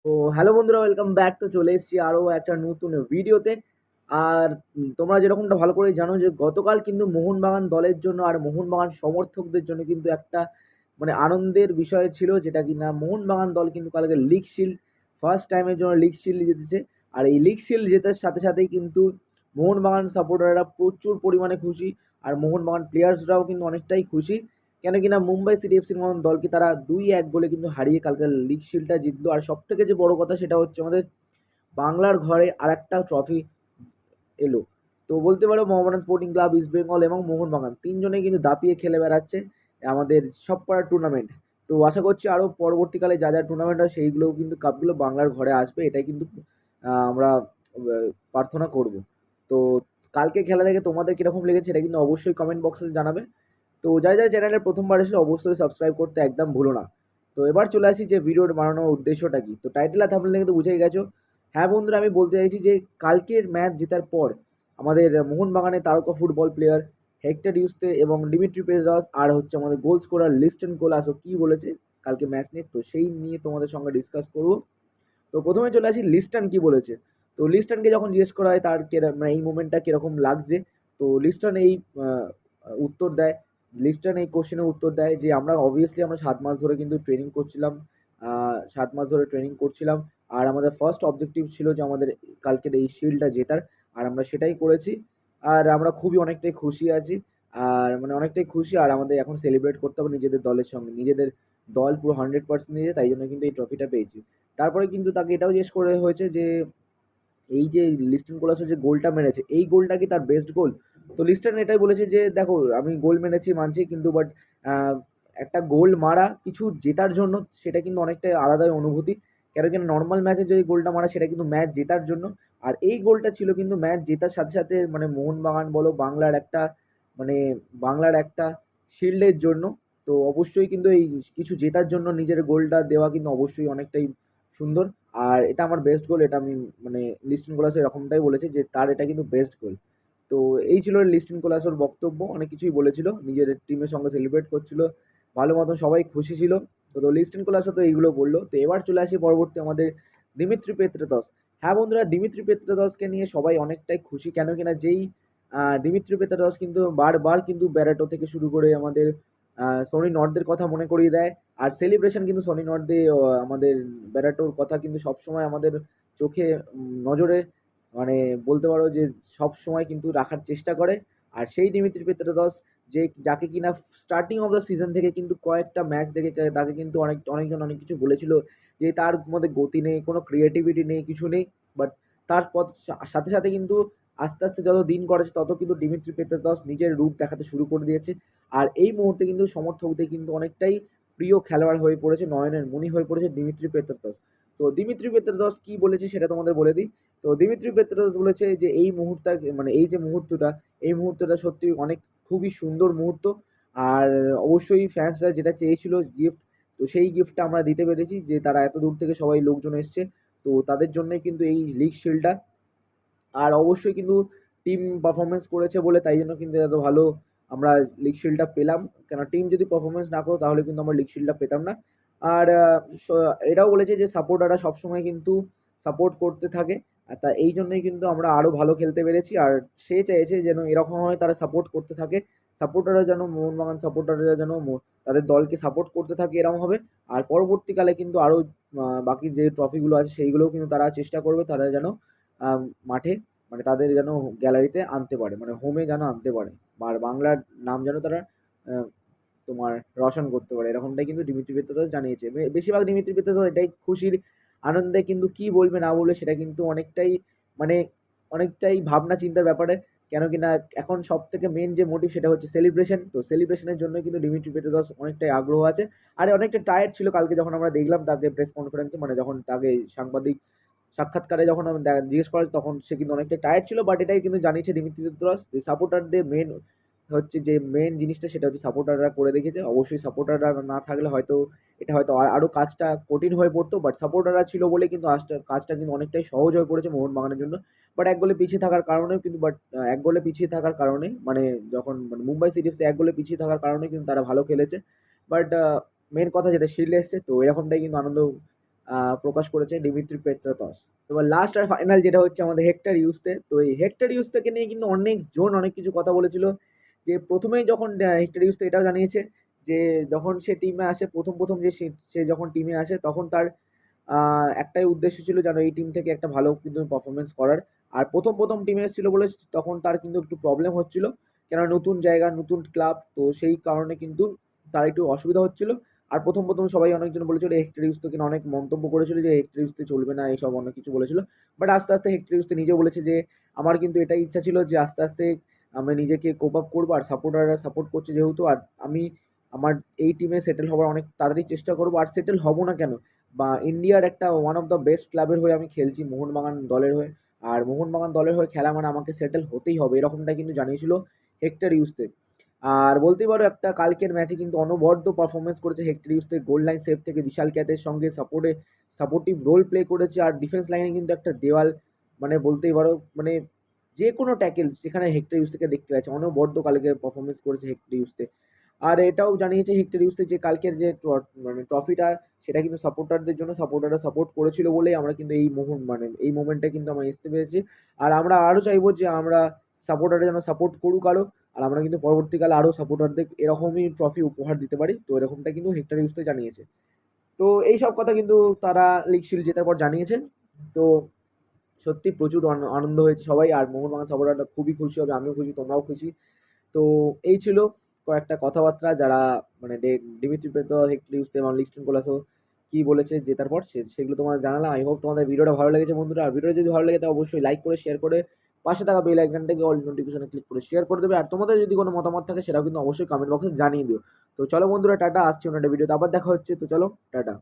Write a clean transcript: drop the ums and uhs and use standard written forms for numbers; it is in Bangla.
তো হ্যালো বন্ধুরা, ওয়েলকাম ব্যাক। তো চলে এসেছি আরও একটা নতুন ভিডিওতে। আর তোমরা যেরকমটা ভালো করেই জানো যে গতকাল কিন্তু মোহনবাগান দলের জন্য আর মোহনবাগান সমর্থকদের জন্য কিন্তু একটা আনন্দের বিষয় ছিল, যেটা কিনা মোহনবাগান দল কিন্তু কালকে লিগ শিল্ড ফার্স্ট টাইমের জন্য লিগ শিল্ড জিতেছে। আর এই লিগ শিল্ড জেতার সাথে সাথেই কিন্তু মোহনবাগান সাপোর্টাররা প্রচুর পরিমাণে খুশি, আর মোহনবাগান প্লেয়ার্সরাও কিন্তু অনেকটাই খুশি। কেন কিনা মুম্বাই সিটি এফসির মতন দলকে তারা 2-1 গোলে কিন্তু হারিয়ে কালকে লিগ শিল্ডটা জিতলো। আর সব থেকে যে বড় কথা সেটা হচ্ছে আমাদের বাংলার ঘরে আর একটা ট্রফি এলো। তো বলতে পারো Mohammedan sporting club, east Bengal এবং মোহনবাগান তিনজনেই কিন্তু দাপিয়ে খেলে বেড়াচ্ছে আমাদের সব পাড়ার টুর্নামেন্ট। তো আশা করছি আরও পরবর্তীকালে যা যা টুর্নামেন্ট হয় সেইগুলোও কিন্তু কাপগুলো বাংলার ঘরে আসবে, এটাই কিন্তু আমরা প্রার্থনা করব। তো কালকে খেলা দেখে তোমাদের কীরকম লেগেছে এটা কিন্তু অবশ্যই কমেন্ট বক্সে জানাবে। তো যারা যারা চ্যানেলে প্রথমবার এসে অবশ্যই সাবস্ক্রাইব করতে একদম ভুলো না। তো এবার চলে আসি যে ভিডিওর বানানোর উদ্দেশ্যটা কি। তো টাইটেল আর থাম্বনেল কিন্তু বুঝেই গেছো। হ্যাঁ বন্ধুরা, আমি বলতে চাইছি যে কালকের ম্যাচ জেতার পর আমাদের মোহনবাগানের তারকা ফুটবল প্লেয়ার হেক্টর ইউস্তে এবং ডিমিট্রি পেরেরাস আর হচ্ছে আমাদের গোল স্কোরার লিস্টন কোলাসো কী বলেছে কালকে ম্যাচ নিয়ে, তো সেই নিয়ে তোমাদের সঙ্গে ডিসকাস করব। তো প্রথমে চলে আসি লিস্টন কি বলেছে। তো লিস্টনকে যখন জিজ্ঞেস করা হয় তার এই মোমেন্টটা কীরকম লাগছে, তো লিস্টন এই উত্তর দেয়। লিস্টন এই কোশ্চেনের উত্তর দেয় যে আমরা অবভিয়াসলি আমরা 7 মাস ধরে কিন্তু ট্রেনিং করছিলাম, 7 মাস ধরে ট্রেনিং করছিলাম। আর আমাদের ফার্স্ট অবজেক্টিভ ছিল যে আমাদের কালকের এই শিল্ডটা জেতার, আর আমরা সেটাই করেছি। আর আমরা খুবই অনেকটাই খুশি আছি, আর অনেকটাই খুশি। আর আমাদের এখন সেলিব্রেট করতে হবে নিজেদের দলের সঙ্গে, নিজেদের দল পুরো 100% নিয়ে, তাই জন্য কিন্তু এই ট্রফিটা পেয়েছি। তারপরে কিন্তু তাকে এটাও জিজ্ঞেস করে হয়েছে যে এই যে লিস্টন কোলাসো যে গোলটা মেরেছে এই গোলটা কি তার বেস্ট গোল। তো লিস্টন এটাই বলেছে যে দেখো আমি গোল মেরেছি মানছি, কিন্তু বাট একটা গোল মারা কিছু জেতার জন্য সেটা কিন্তু অনেকটাই আলাদাই অনুভূতি। কেন কি নর্মাল ম্যাচে যে গোলটা মারা সেটা কিন্তু ম্যাচ জেতার জন্য, আর এই গোলটা ছিল কিন্তু ম্যাচ জেতার সাথে সাথে মোহনবাগান বলো মানে বাংলার একটা শিল্ডের জন্য। তো অবশ্যই কিন্তু এই কিছু জেতার জন্য নিজের গোলটা দেওয়া কিন্তু অবশ্যই অনেকটাই সুন্দর। আর এটা আমার বেস্ট গোল, এটা আমি লিস্টন কোলাসো এরকমটাই বলেছে যে তার এটা কিন্তু বেস্ট গোল। তো এই ছিল লিস্টন কোলাসোর বক্তব্য, অনেক কিছুই বলেছিল, নিজের টিমের সঙ্গে সেলিব্রেট করছিল, ভালো মতন সবাই খুশি ছিল। তো লিস্টন কোলাসো তো এইগুলো বললো। তো এবার চলে আসি পরবর্তী আমাদের দিমিত্রি পেত্রাতস। হ্যাঁ বন্ধুরা, দিমিত্রি পেত্রাতসকে নিয়ে সবাই অনেকটাই খুশি, কেন কিনা যেই দিমিত্রি পেত্রাতস কিন্তু বারবার কিন্তু ব্যারাটো থেকে শুরু করে আমাদের সনি নর্থদের কথা মনে করিয়ে দেয়। আর সেলিব্রেশন কিন্তু সনি নর্থে আমাদের ব্যারাটোর কথা কিন্তু সবসময় আমাদের চোখে নজরে মানে বলতে পারো যে সব সময় কিন্তু রাখার চেষ্টা করে। আর সেই দিমিত্রি পেত্রাতস যে যাকে কিনা স্টার্টিং অফ দ্য সিজন থেকে কিন্তু কয়েকটা ম্যাচ দেখে তাকে কিন্তু অনেকজন অনেক কিছু বলেছিল যে তার মধ্যে গতি নেই, কোনো ক্রিয়েটিভিটি নেই, কিছু নেই। বাট তার পথ সাথে সাথে কিন্তু আস্তে আস্তে যত দিন করেছে তত কিন্তু দিমিত্রি পেত্রাতস নিজের রূপ দেখাতে শুরু করে দিয়েছে। আর এই মুহূর্তে কিন্তু সমর্থকদের কিন্তু অনেকটাই প্রিয় খেলোয়াড় হয়ে পড়েছে, নয়নের মণি হয়ে পড়েছে দিমিত্রি পেত্রাতস। তো দিমিত্রি পেত্রাতস কি বলেছে সেটা তোমাদের বলে দিই। তো দিমিত্রি পেত্রাতস বলেছে যে এই মুহূর্তটা এই যে মুহূর্তটা, এই মুহূর্তটা সত্যি অনেক খুবই সুন্দর মুহূর্ত। আর অবশ্যই ফ্যান্সরা যেটা চেয়েছিল গিফট, তো সেই গিফটটা আমরা দিতে পেরেছি, যে তারা এত দূর থেকে সবাই লোকজন এসছে, তো তাদের জন্যই কিন্তু এই লিগ শিল্ডটা। আর অবশ্যই কিন্তু টিম পারফরমেন্স করেছে বলে তাই জন্য কিন্তু এত ভালো আমরা লিগ শিল্ডটা পেলাম। কেন টিম যদি পারফরমেন্স না করো তাহলে কিন্তু আমরা লিগ শিল্ডটা পেতাম না। আর এটাও বলেছে যে সাপোর্টাররা সবসময় কিন্তু সাপোর্ট করতে থাকে, আর তা এই জন্যই কিন্তু আমরা আরও ভালো খেলতে পেরেছি। আর সে চেয়েছে যেন এরকমভাবে তারা সাপোর্ট করতে থাকে, সাপোর্টাররা যেন মোহনবাগান সাপোর্টাররা যেন তাদের দলকে সাপোর্ট করতে থাকে এরকম হবে। আর পরবর্তীকালে কিন্তু আরও বাকি যে ট্রফিগুলো আছে সেইগুলোও কিন্তু তারা চেষ্টা করবে, তারা যেন মাঠে তাদের যেন গ্যালারিতে আনতে পারে, হোমে যেন আনতে পারে, আর বাংলার নাম যেন তারা আহ, তোমার রোশন করতে পারে, এরকমটাই কিন্তু দিমিত্রি পেত্রাতস জানিয়েছে। বেশিরভাগ দিমিত্রি পেত্রাতস এটাই খুশির আনন্দে কিন্তু কি বলবে না বলবে সেটা কিন্তু অনেকটাই মানে অনেকটাই ভাবনা চিন্তার ব্যাপারে। কেন কিনা এখন সব থেকে মেন যে মোটিভ সেটা হচ্ছে সেলিব্রেশন, তো সেলিব্রেশনের জন্য কিন্তু দিমিত্রি পেত্রাতস অনেকটাই আগ্রহ আছে। আর অনেকটা টায়ার্ড ছিল কালকে যখন আমরা দেখলাম তাকে প্রেস কনফারেন্সে, যখন তাকে সাংবাদিক সাক্ষাৎকারে যখন আমি জিজ্ঞেস করা তখন সে কিন্তু অনেকটা টায়ার্ড ছিল। বাট এটাই কিন্তু জানিয়েছে দিমিত্রি পেত্রাতস যে সাপোর্টারদের মেন হচ্ছে যে মেন জিনিসটা সেটা হচ্ছে সাপোর্টাররা করে রেখেছে। অবশ্যই সাপোর্টাররা না থাকলে হয়তো এটা হয়তো আরও কাজটা কঠিন হয়ে পড়তো, বাট সাপোর্টাররা ছিল বলে কিন্তু কাজটা কিন্তু অনেকটাই সহজ হয়ে পড়েছে মোহনবাগানের জন্য। বাট এক গোলে পিছিয়ে থাকার কারণেও কিন্তু এক গোলে পিছিয়ে থাকার কারণে যখন মুম্বাই সিটি এফসি এক গোলে পিছিয়ে থাকার কারণে কিন্তু তারা ভালো খেলেছে। বাট মেন কথা যেটা শিল্ড এসছে, তো এরকমটাই কিন্তু আনন্দ প্রকাশ করেছে ডিমিত্রি পেট্রাতস। এবার লাস্ট আর ফাইনাল যেটা হচ্ছে আমাদের হেক্টর ইউসতে। তো এই হেক্টর ইউসতেকে নিয়ে কিন্তু অনেকজন অনেক কিছু কথা বলেছিল। যে প্রথমেই যখন হেক্টর ইউসতে এটাও জানিয়েছে যে যখন সে টিমে আসে প্রথম যে সে যখন টিমে আসে তখন তার একটাই উদ্দেশ্য ছিল যেন এই টিম থেকে একটা ভালো কিন্তু পারফরমেন্স করার। আর প্রথম টিমে এসেছিল বলে তখন তার কিন্তু একটু প্রবলেম হচ্ছিল, কেন নতুন জায়গা নতুন ক্লাব, তো সেই কারণে কিন্তু তার একটু অসুবিধা হচ্ছিল। আর প্রথম সবাই অনেকজন বলেছিল হেক্টর ইউসতে কিনা অনেক মন্তব্য করেছিল যে হেক্টর ইউসতে চলবে না, এইসব অনেক কিছু বলেছিল। বাট আস্তে আস্তে হেক্টর ইউসতে নিজেও বলেছে যে আমার কিন্তু এটাই ইচ্ছা ছিল যে আস্তে আস্তে আমি নিজেকে কোপ আপ করবো, আর সাপোর্টাররা সাপোর্ট করছে যেহেতু, আর আমি আমার এই টিমে সেটেল হওয়ার অনেক তাড়াতাড়ি চেষ্টা করবো। আর সেটেল হবো না কেন, বা ইন্ডিয়ার একটা ওয়ান অফ দ্য বেস্ট ক্লাবের হয়ে আমি খেলছি মোহনবাগান দলের হয়ে, আর মোহনবাগান দলের হয়ে খেলা মানে আমাকে সেটেল হতেই হবে, এরকমটা কিন্তু জানিয়েছিল হেক্টর ইউসতে। আর বলতেই পারো একটা কালকের ম্যাচে কিন্তু অনবদ্য পারফরমেন্স করেছে হেক্টর ইউসতে, গোল লাইন সেভ থেকে বিশাল ক্যাতের সঙ্গে সাপোর্টিভ রোল প্লে করেছে। আর ডিফেন্স লাইনে কিন্তু একটা দেওয়াল, মানে বলতেই পারো মানে যে কোনো ট্যাকেল সেখানে হেক্টর ইউসকে দেখতে পাচ্ছে, অনবদ্য কালকে পারফরমেন্স করেছে হেক্টর ইউসতে। আর এটাও জানিয়েছে হেক্টর ইউসতে যে কালকের যে মানে ট্রফিটা সেটা কিন্তু সাপোর্টারদের জন্য, সাপোর্টাররা সাপোর্ট করেছিল বলেই আমরা কিন্তু এই মানে এই মোমেন্টে কিন্তু আমরা আসতে পেরেছি। আর আমরা আরও চাইবো যে আমরা সাপোর্টাররা যেন সাপোর্ট করুক আরও, আর আমরা কিন্তু পরবর্তীকালে আরও সাপোর্টারদের এরকমই ট্রফি উপহার দিতে পারি, তো এরকমটা কিন্তু হেক্টর ইউসতে জানিয়েছে। তো এই সব কথা কিন্তু তারা লিগ শিল্ড জেতার পর জানিয়েছেন। তো সত্যি প্রচুর আনন্দ হয়েছে সবাই, আর মোহনবাগান সাপোর্টাররা খুবই খুশি হবে, আমিও খুশি, তোমরাও খুশি। তো এই ছিল কয়েকটা কথাবার্তা যারা মানে ডিমিত্রি পেত্রাতস, হেক্টর ইউসতে এবং লিস্টন কোলাসো কি বলেছে জেতার পর সেগুলো তোমাদের জানালাম। আই হোপ তোমাদের ভিডিওটা ভালো লেগেছে বন্ধুরা, আর ভিডিও যদি ভালো লাগে তাহলে অবশ্যই লাইক করে শেয়ার করে পাশে থাকা বেল আইকনটাকে অল নোটিফিকেশনে ক্লিক করে শেয়ার করে দেবে। আর তোমাদের যদি কোনো মতামত থাকে সেটাও কিন্তু অবশ্যই কমেন্ট বক্সে জানিয়ে দিও। তো চলো বন্ধুরা, টাটা, আসছি অন্য একটা ভিডিওতে আবার দেখা হচ্ছে। তো চলো টাটা।